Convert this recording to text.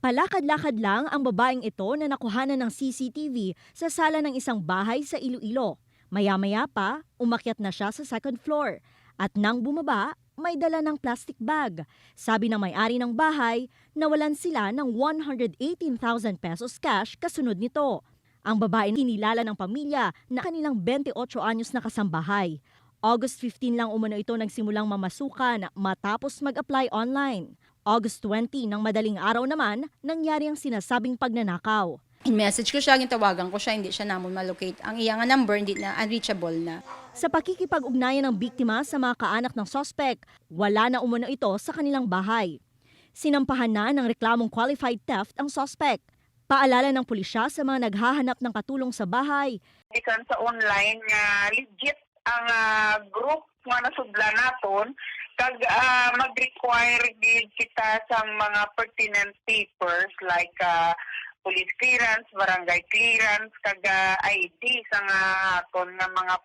Palakad-lakad lang ang babaeng ito na nakuhanan ng CCTV sa sala ng isang bahay sa Iloilo. Maya-maya pa, umakyat na siya sa second floor. At nang bumaba, may dala ng plastic bag. Sabi ng may-ari ng bahay, nawalan sila ng 118,000 pesos cash kasunod nito. Ang babae kinilala ng pamilya na kanilang 28 anyos na kasambahay. August 15 lang umano ito nagsimulang mamasukan matapos mag-apply online. August 20 ng madaling araw naman, nangyari ang sinasabing pagnanakaw. In-message ko siya, gitawagan ko siya, hindi siya namon malocate. Ang iyang number, hindi na, unreachable na. Sa pakikipag-ugnayan ng biktima sa mga kaanak ng sospek, wala na umano ito sa kanilang bahay. Sinampahan na ng reklamong qualified theft ang sospek. Paalala ng pulisya sa mga naghahanap ng katulong sa bahay. Bisan sa online nga legit ang group nga nasudla naton kag mag-require gid kita sa mga pertinent papers like police clearance, barangay clearance, kag ID sa nga aton nga mga